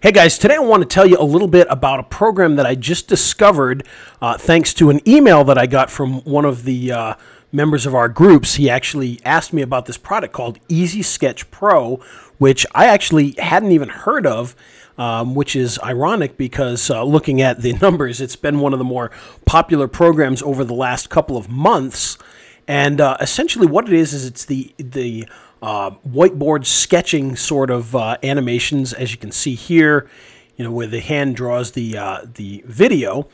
Hey guys, today I want to tell you a little bit about a program that I just discovered thanks to an email that I got from one of the members of our groups. He actually asked me about this product called Easy Sketch Pro, which I actually hadn't even heard of, which is ironic because looking at the numbers, it's been one of the more popular programs over the last couple of months. And essentially what it is it's the whiteboard sketching sort of animations, as you can see here, where the hand draws the video.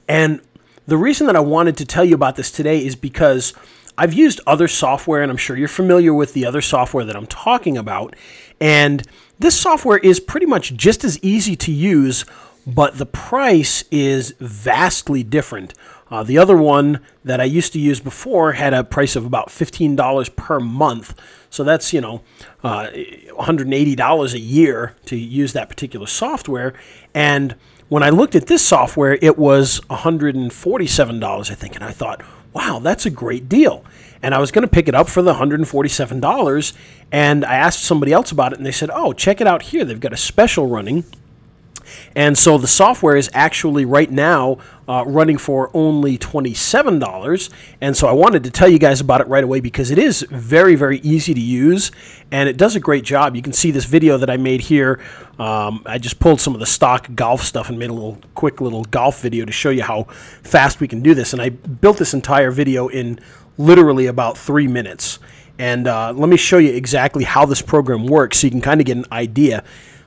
And the reason that I wanted to tell you about this today is because I've used other software, and I'm sure you're familiar with the other software that I'm talking about. And this software is pretty much just as easy to use, but the price is vastly different. The other one that I used to use before had a price of about $15 per month. So that's, $180 a year to use that particular software. And when I looked at this software, it was $147, I think. And I thought, wow, that's a great deal. And I was going to pick it up for the $147. And I asked somebody else about it, and they said, oh, check it out here. They've got a special running. And so the software is actually right now running for only $27. And so I wanted to tell you guys about it right away because it is very, very easy to use, and it does a great job. You can see this video that I made here. I just pulled some of the stock golf stuff and made a quick little golf video to show you how fast we can do this. And I built this entire video in literally about 3 minutes. And let me show you exactly how this program works so you can kind of get an idea.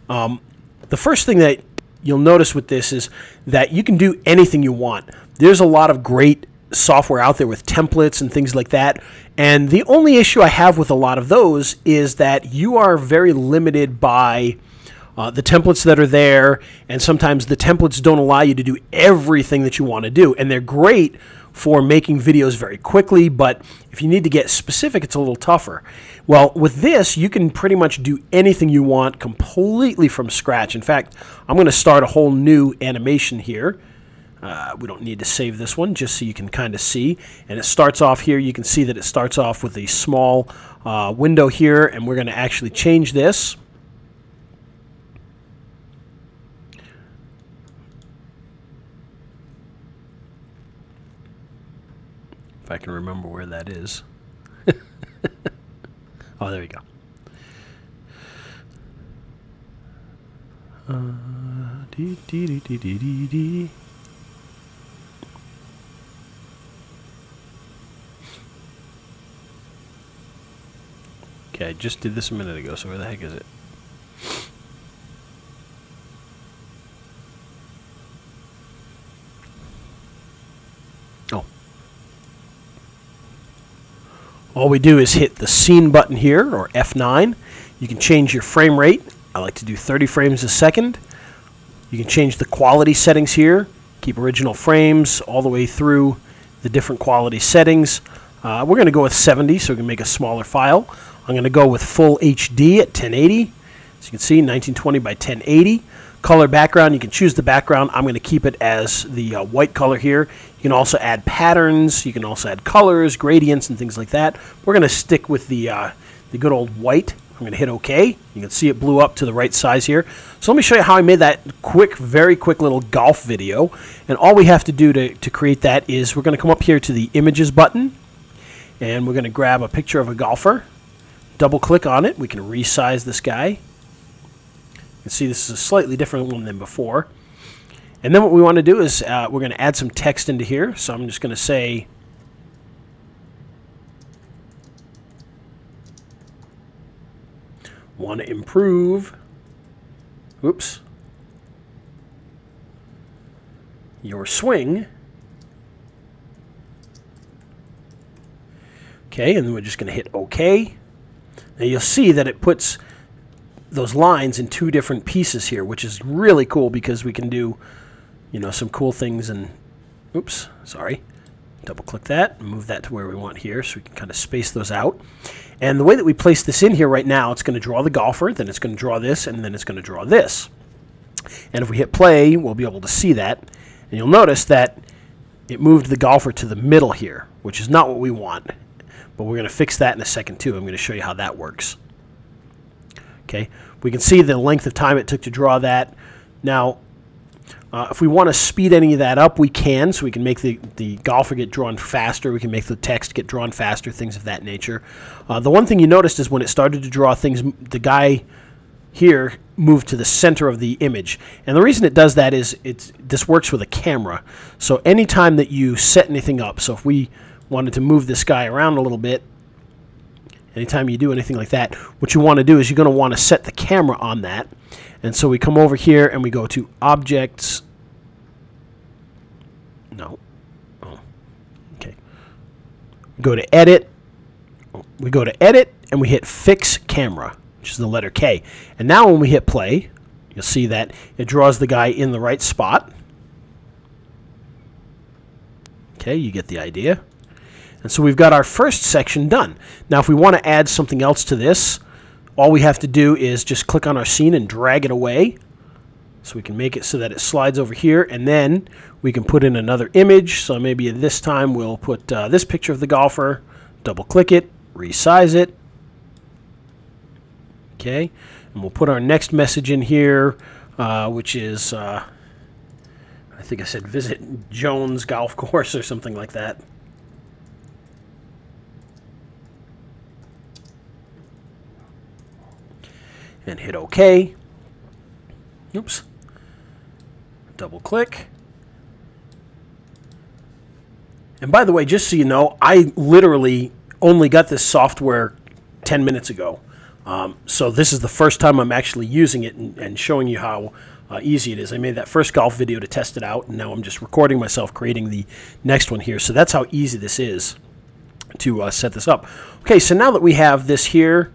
The first thing that you'll notice with this is that you can do anything you want. There's a lot of great software out there with templates and things like that. And the only issue I have with a lot of those is that you are very limited by the templates that are there. And sometimes the templates don't allow you to do everything that you want to do. And they're great for making videos very quickly, but if you need to get specific, it's a little tougher. Well, with this, you can pretty much do anything you want completely from scratch. In fact, I'm going to start a whole new animation here. We don't need to save this one, just so you can kind of see. And it starts off here. You can see that it starts off with a small window here, and we're going to actually change this. If I can remember where that is. Oh, there we go. Okay, I just did this a minute ago, so where the heck is it? Oh. All we do is hit the scene button here, or F9. You can change your frame rate. I like to do 30 frames a second. You can change the quality settings here. Keep original frames all the way through the different quality settings. We're going to go with 70 so we can make a smaller file. I'm going to go with full HD at 1080. As you can see, 1920 by 1080. Color background, you can choose the background. I'm going to keep it as the white color here. You can also add patterns. You can also add colors, gradients, and things like that. We're going to stick with the good old white. I'm going to hit OK. You can see it blew up to the right size here. So let me show you how I made that very quick little golf video. And all we have to do to create that is we're going to come up here to the Images button, and we're going to grab a picture of a golfer. Double click on it. We can resize this guy. You can see this is a slightly different one than before. And then what we want to do is we're going to add some text into here. So I'm just going to say, want to improve, oops, your swing. Okay, and then we're just going to hit OK. Now you'll see that it puts those lines in two different pieces here, which is really cool because we can do, some cool things. And oops, sorry, double click that and move that to where we want here so we can kind of space those out. And the way that we place this in here right now, it's going to draw the golfer, then it's going to draw this, and then it's going to draw this. And if we hit play, we'll be able to see that. And you'll notice that it moved the golfer to the middle here, which is not what we want. But we're going to fix that in a second too. I'm going to show you how that works. Okay, we can see the length of time it took to draw that. Now, if we want to speed any of that up, we can. So we can make the golfer get drawn faster. We can make the text get drawn faster, things of that nature. The one thing you noticed is when it started to draw things, the guy here moved to the center of the image. And the reason it does that is this works with a camera. So anytime that you set anything up, so if we wanted to move this guy around a little bit, anytime you do anything like that, what you want to do is you're going to want to set the camera on that. And so we come over here and we go to Objects. No. Oh. Okay. We go to Edit. We go to Edit and we hit Fix Camera, which is the letter K. And now when we hit play, you'll see that it draws the guy in the right spot. Okay, you get the idea. And so we've got our first section done. Now if we want to add something else to this, all we have to do is just click on our scene and drag it away. So we can make it so that it slides over here, and then we can put in another image. So maybe this time we'll put this picture of the golfer, double click it, resize it. Okay, and we'll put our next message in here, which is, I think I said visit Jones Golf Course or something like that. And hit OK. Oops. Double click. And by the way, just so you know, I literally only got this software 10 minutes ago. So this is the first time I'm actually using it and showing you how easy it is. I made that first golf video to test it out, and now I'm just recording myself creating the next one here. So that's how easy this is to set this up. Okay, so now that we have this here,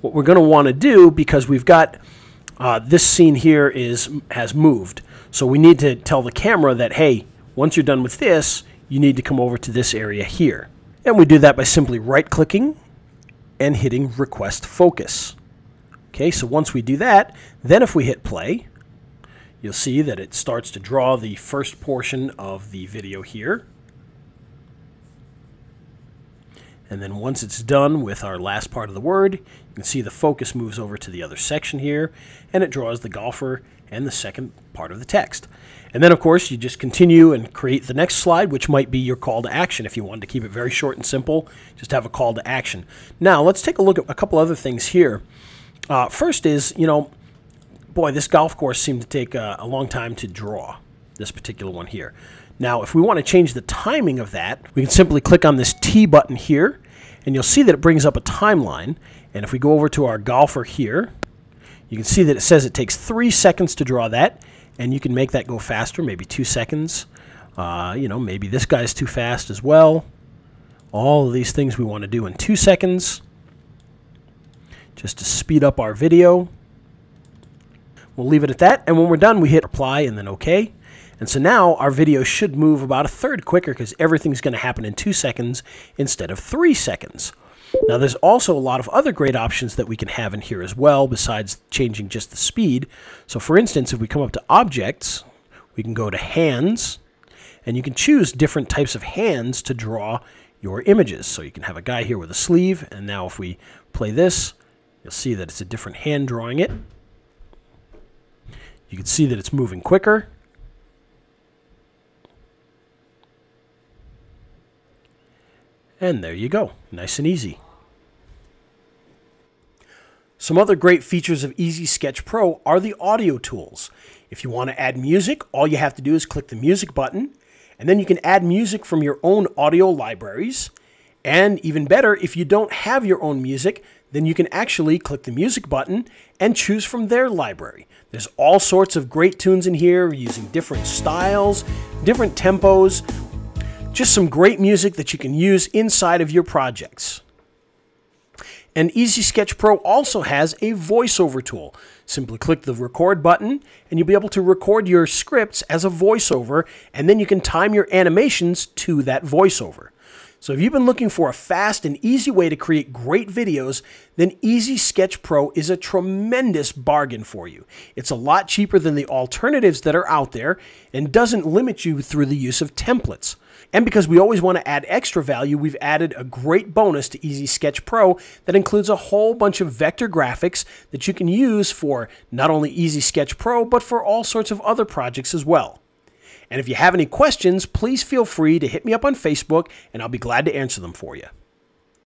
what we're going to want to do, because we've got this scene here has moved, so we need to tell the camera that, hey, once you're done with this, you need to come over to this area here. And we do that by simply right-clicking and hitting Request Focus. Okay, so once we do that, then if we hit play, you'll see that it starts to draw the first portion of the video here. And then once it's done with our last part of the word, you can see the focus moves over to the other section here, and it draws the golfer and the second part of the text. And then, of course, you just continue and create the next slide, which might be your call to action. If you wanted to keep it very short and simple, just have a call to action. Now, let's take a look at a couple other things here. First is, you know, boy, this golf course seemed to take a long time to draw, this particular one here. Now, if we want to change the timing of that, we can simply click on this T button here, and you'll see that it brings up a timeline. And if we go over to our golfer here, you can see that it says it takes 3 seconds to draw that, and you can make that go faster, maybe 2 seconds. You know, maybe this guy's too fast as well. All of these things we want to do in 2 seconds, just to speed up our video. We'll leave it at that, and when we're done, we hit apply and then OK. And so now our video should move about a third quicker because everything's going to happen in 2 seconds instead of 3 seconds. Now there's also a lot of other great options that we can have in here as well besides changing just the speed. So for instance, if we come up to Objects, we can go to Hands, and you can choose different types of hands to draw your images. So you can have a guy here with a sleeve, and now if we play this, you'll see that it's a different hand drawing it. You can see that it's moving quicker. And there you go, nice and easy. Some other great features of Easy Sketch Pro are the audio tools. If you want to add music, all you have to do is click the music button, and then you can add music from your own audio libraries. And even better, if you don't have your own music, then you can actually click the music button and choose from their library. There's all sorts of great tunes in here using different styles, different tempos. Just some great music that you can use inside of your projects. And Easy Sketch Pro also has a voiceover tool. Simply click the record button and you'll be able to record your scripts as a voiceover, and then you can time your animations to that voiceover. So if you've been looking for a fast and easy way to create great videos, then Easy Sketch Pro is a tremendous bargain for you. It's a lot cheaper than the alternatives that are out there and doesn't limit you through the use of templates. And because we always want to add extra value, we've added a great bonus to Easy Sketch Pro that includes a whole bunch of vector graphics that you can use for not only Easy Sketch Pro, but for all sorts of other projects as well. And if you have any questions, please feel free to hit me up on Facebook, and I'll be glad to answer them for you.